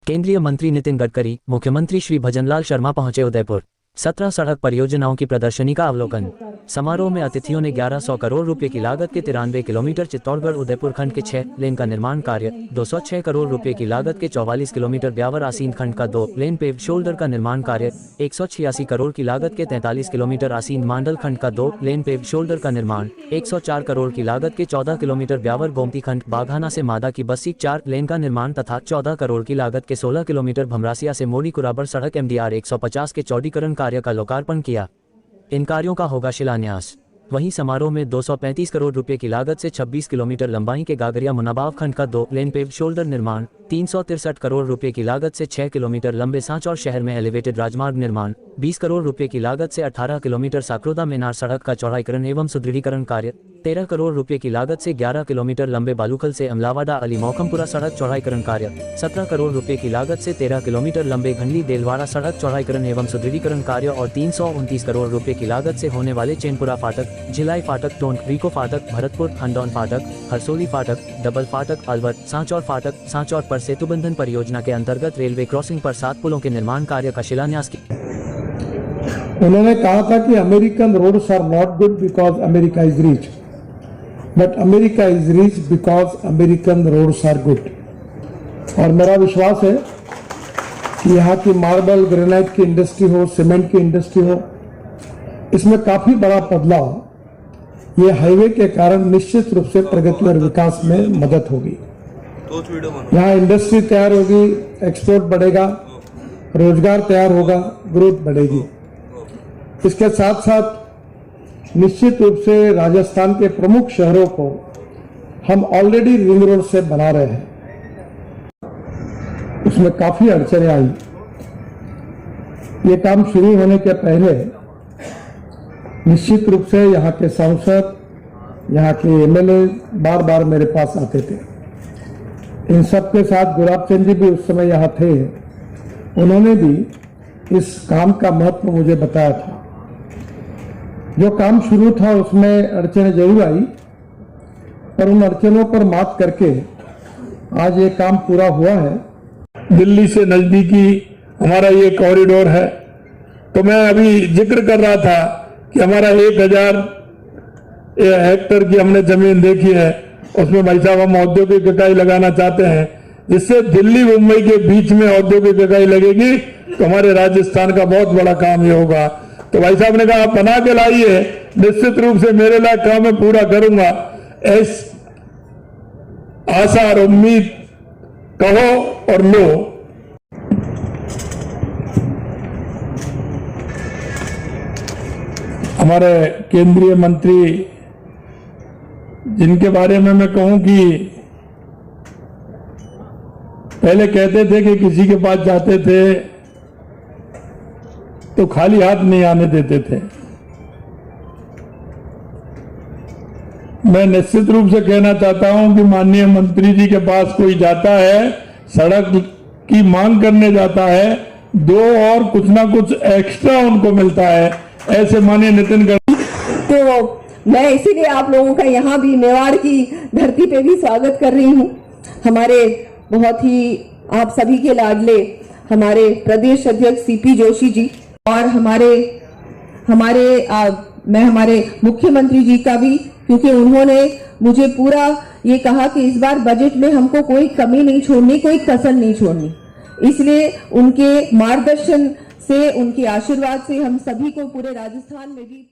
केंद्रीय मंत्री नितिन गडकरी, मुख्यमंत्री श्री भजनलाल शर्मा पहुंचे उदयपुर। 17 सड़क परियोजनाओं की प्रदर्शनी का अवलोकन। समारोह में अतिथियों ने 1100 करोड़ रुपए की लागत के 93 किलोमीटर चित्तौड़गढ़ उदयपुर खंड के 6 लेन का निर्माण कार्य, 206 करोड़ रुपए की लागत के 44 किलोमीटर ब्यावर आसीन खंड का 2 लेन पेव शोल्डर का निर्माण कार्य, 186 करोड़ की लागत के 43 किलोमीटर आसीन मांडल खंड का 2 लेन पेव शोल्डर का निर्माण, 104 करोड़ की लागत के 14 किलोमीटर ब्यावर गोमती खंड बाघाना से मादा की बस्सी 4 लेन का निर्माण तथा 14 करोड़ की लागत के 16 किलोमीटर भमरासिया से मोड़ी कुराबर सड़क MDR 150 के चौड़ीकरण कार्य का लोकार्पण किया। इन कार्यों का होगा शिलान्यास। वहीं समारोह में 235 करोड़ रुपए की लागत से 26 किलोमीटर लंबाई के गागरिया मुनाबाव खंड का 2 लेन पेव शोल्डर निर्माण, 363 करोड़ रुपए की लागत से 6 किलोमीटर लंबे सांचौर शहर में एलिवेटेड राजमार्ग निर्माण, 20 करोड़ रुपए की लागत से 18 किलोमीटर साकरोदा मेनार सड़क का चौड़ाईकरण एवं सुदृढ़ीकरण कार्य, 13 करोड़ रुपए की लागत से 11 किलोमीटर लंबे बालूखल से अमलावाडा अली मौकमपुरा सड़क चौड़ाईकरण कार्य, 17 करोड़ रुपए की लागत से 13 किलोमीटर लंबे घंडली देलवाड़ा सड़क चौड़ाईकरण एवं सुदृढ़ीकरण कार्य और 329 करोड़ रुपए की लागत से होने वाले चैनपुरा फाटक, झिलाई फाटक, टोंक रिको फाटक, भरतपुर खंडौन फाटक, हरसोली फाटक, डबल फाटक, अलवर सांचौर फाटक, सांचौर पर सेतुबंधन परियोजना के अंतर्गत रेलवे क्रॉसिंग पर 7 पुलों के निर्माण कार्य का शिलान्यास किया। उन्होंने कहा था कि American roads are not good because America is rich, but America is rich because American roads are good. और मेरा विश्वास है कि यहाँ की मार्बल ग्रेनाइट की इंडस्ट्री हो, सीमेंट की इंडस्ट्री हो, इसमें काफी बड़ा बदलाव ये हाईवे के कारण निश्चित रूप से प्रगति और विकास में मदद होगी। यहाँ इंडस्ट्री तैयार होगी, एक्सपोर्ट बढ़ेगा, रोजगार तैयार होगा, ग्रोथ बढ़ेगी। इसके साथ साथ निश्चित रूप से राजस्थान के प्रमुख शहरों को हम ऑलरेडी रिंग रोड से बना रहे हैं, उसमें काफी अड़चनें आई। ये काम शुरू होने के पहले निश्चित रूप से यहाँ के सांसद, यहाँ के MLA बार बार मेरे पास आते थे। इन सब के साथ गुलाब चंद जी भी उस समय यहाँ थे, उन्होंने भी इस काम का महत्व मुझे बताया था। जो काम शुरू था उसमें अड़चनें जरूर आई, पर उन अड़चनों पर मात करके आज ये काम पूरा हुआ है। दिल्ली से नजदीकी हमारा ये कॉरिडोर है। तो मैं अभी जिक्र कर रहा था कि हमारा 1000 हेक्टेयर की हमने जमीन देखी है, उसमें भाई साहब हम औद्योगिक इकाई लगाना चाहते हैं, जिससे दिल्ली मुंबई के बीच में औद्योगिक इकाई लगेगी तो हमारे राजस्थान का बहुत बड़ा काम ये होगा। तो भाई साहब ने कहा आप बना के लाइए, निश्चित रूप से मेरे लायक काम मैं पूरा करूंगा। ऐस आशा और उम्मीद कहो और लो। हमारे केंद्रीय मंत्री जिनके बारे में मैं कहूं कि पहले कहते थे कि किसी के पास जाते थे तो खाली हाथ नहीं आने देते थे। मैं निश्चित रूप से कहना चाहता हूं कि माननीय मंत्री जी के पास कोई जाता है, सड़क की मांग करने जाता है, 2 और कुछ ना कुछ एक्स्ट्रा उनको मिलता है। ऐसे माननीय नितिन गडकरी, तो मैं इसीलिए आप लोगों का यहाँ भी मेवाड़ की धरती पे भी स्वागत कर रही हूँ। हमारे बहुत ही आप सभी के लाडले हमारे प्रदेश अध्यक्ष CP जोशी जी और मैं हमारे मुख्यमंत्री जी का भी, क्योंकि उन्होंने मुझे पूरा ये कहा कि इस बार बजट में हमको कोई कमी नहीं छोड़नी, कोई कसर नहीं छोड़नी। इसलिए उनके मार्गदर्शन से, उनके आशीर्वाद से हम सभी को पूरे राजस्थान में भी